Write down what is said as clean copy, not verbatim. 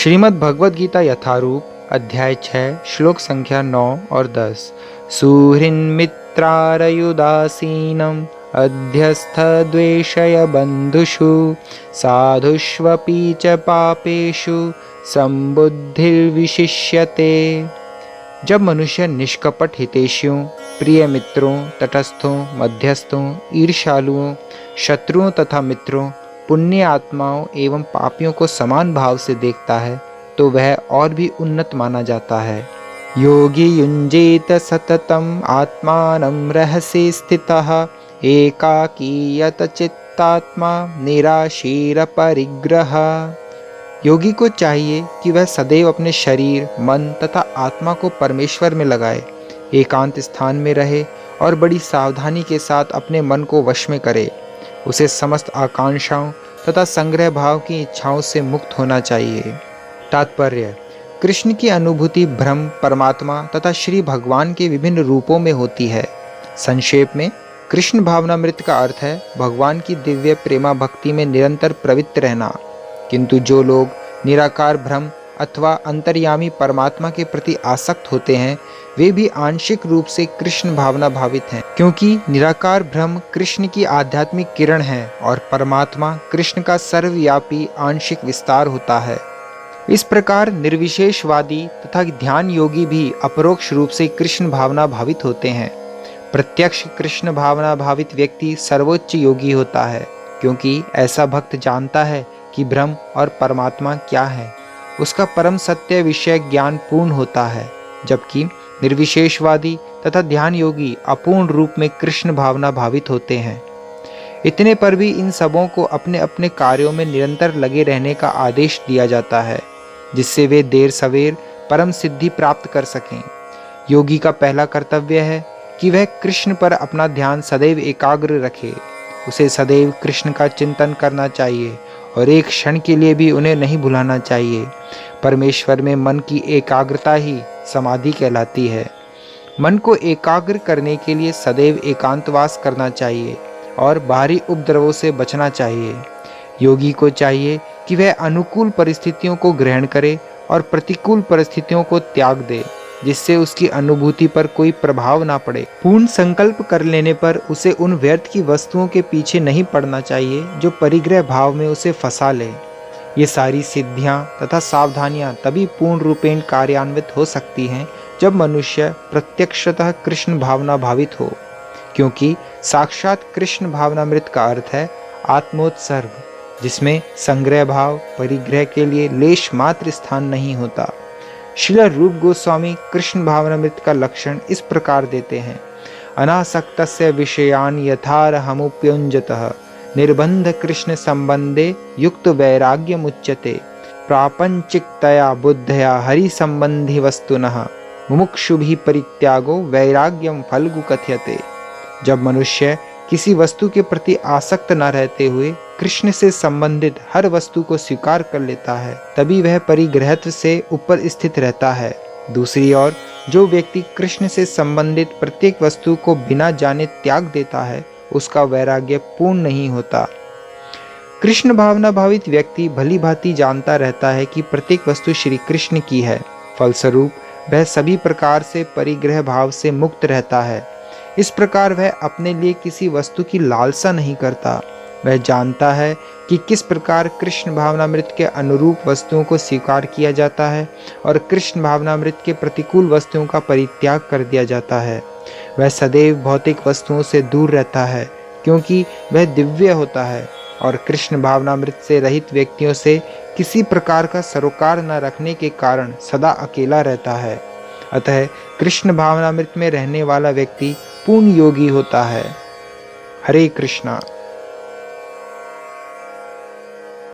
श्रीमद् भगवद गीता यथारूप अध्याय 6 श्लोक संख्या 9 और 10। सुहृन्मित्रारयुदासीनम् अध्यस्थ द्वेषय बन्धुषु साधुष्वपि च पापेषु संबुद्धिर्विशिष्यते। जब मनुष्य निष्कपट हितैषियों, प्रिय मित्रों, तटस्थों, मध्यस्थों, ईर्ष्यालुओं, शत्रुओं तथा मित्रों, पुण्य आत्माओं एवं पापियों को समान भाव से देखता है तो वह और भी उन्नत माना जाता है। योगी युञ्जेत सततम आत्मानं रहसि स्थितः एकाकीयत चित्तात्मा निराशीर परिग्रह। योगी को चाहिए कि वह सदैव अपने शरीर, मन तथा आत्मा को परमेश्वर में लगाए, एकांत स्थान में रहे और बड़ी सावधानी के साथ अपने मन को वश में करे। उसे समस्त आकांक्षाओं तथा संग्रह भाव की इच्छाओं से मुक्त होना चाहिए। तात्पर्य: कृष्ण की अनुभूति ब्रह्म, परमात्मा तथा श्री भगवान के विभिन्न रूपों में होती है। संक्षेप में, कृष्ण भावनामृत का अर्थ है भगवान की दिव्य प्रेमा भक्ति में निरंतर प्रवृत्त रहना। किंतु जो लोग निराकार ब्रह्म अथवा अंतर्यामी परमात्मा के प्रति आसक्त होते हैं वे भी आंशिक रूप से कृष्ण भावना भावित हैं, क्योंकि निराकार ब्रह्म कृष्ण की आध्यात्मिक किरण है और परमात्मा कृष्ण का सर्वव्यापी आंशिक विस्तार होता है। इस प्रकार निर्विशेषवादी तथा ध्यान योगी भी अपरोक्ष रूप से कृष्ण भावना भावित होते हैं। प्रत्यक्ष कृष्ण भावना भावित व्यक्ति सर्वोच्च योगी होता है, क्योंकि ऐसा भक्त जानता है कि ब्रह्म और परमात्मा क्या है। उसका परम सत्य विषय ज्ञान पूर्ण होता है, जबकि निर्विशेषवादी तथा ध्यान योगी अपूर्ण रूप में कृष्ण भावना भावित होते हैं। इतने पर भी इन सबों को अपने अपने कार्यों में निरंतर लगे रहने का आदेश दिया जाता है, जिससे वे देर सवेर परम सिद्धि प्राप्त कर सकें। योगी का पहला कर्तव्य है कि वह कृष्ण पर अपना ध्यान सदैव एकाग्र रखे। उसे सदैव कृष्ण का चिंतन करना चाहिए और एक क्षण के लिए भी उन्हें नहीं भुलाना चाहिए। परमेश्वर में मन की एकाग्रता ही समाधि कहलाती है। मन को एकाग्र करने के लिए सदैव एकांतवास करना चाहिए और बाहरी उपद्रवों से बचना चाहिए। योगी को चाहिए कि वह अनुकूल परिस्थितियों को ग्रहण करे और प्रतिकूल परिस्थितियों को त्याग दे, जिससे उसकी अनुभूति पर कोई प्रभाव ना पड़े। पूर्ण संकल्प कर लेने पर उसे उन व्यर्थ की वस्तुओं के पीछे नहीं पड़ना चाहिए जो परिग्रह भाव में उसे फंसा ले। ये सारी सिद्धियां तथा सावधानियां तभी पूर्ण रूपेण कार्यान्वित हो सकती हैं जब मनुष्य प्रत्यक्षतः कृष्ण भावना भावित हो, क्योंकि साक्षात कृष्ण भावनामृत का अर्थ है आत्मोत्सर्ग, जिसमें संग्रह भाव, परिग्रह के लिए लेश मात्र स्थान नहीं होता। श्रील रूप गोस्वामी कृष्ण भावनामृत का लक्षण इस प्रकार देते हैं: अनासक्तस्य विषयान् यथारहमुप्युञ्जतः निर्बंध कृष्ण संबंधे युक्त वैराग्य मुच्यते प्रापंचिकतया बुद्धया हरि संबंधी वस्तुनः मुमुक्षुभिः परित्यागो वैराग्यम फल्गु कथ्यते। जब मनुष्य किसी वस्तु के प्रति आसक्त न रहते हुए कृष्ण से संबंधित हर वस्तु को स्वीकार कर लेता है, तभी वह परिग्रहत्व से ऊपर स्थित रहता है। दूसरी ओर जो व्यक्ति कृष्ण से संबंधित प्रत्येक वस्तु को बिना जाने त्याग देता है, उसका वैराग्य पूर्ण नहीं होता। कृष्ण भावना भावित व्यक्ति भली भांति जानता रहता है कि प्रत्येक वस्तु श्री कृष्ण की है। फलस्वरूप वह सभी प्रकार से परिग्रह भाव से मुक्त रहता है। इस प्रकार वह अपने लिए किसी वस्तु की लालसा नहीं करता। वह जानता है कि किस प्रकार कृष्ण भावनामृत के अनुरूप वस्तुओं को स्वीकार किया जाता है और कृष्ण भावनामृत के प्रतिकूल वस्तुओं का परित्याग कर दिया जाता है। वह सदैव भौतिक वस्तुओं से दूर रहता है, क्योंकि वह दिव्य होता है और कृष्ण भावनामृत से रहित व्यक्तियों से किसी प्रकार का सरोकार न रखने के कारण सदा अकेला रहता है। अतः कृष्ण भावनामृत में रहने वाला व्यक्ति पूर्ण योगी होता है। हरे कृष्णा।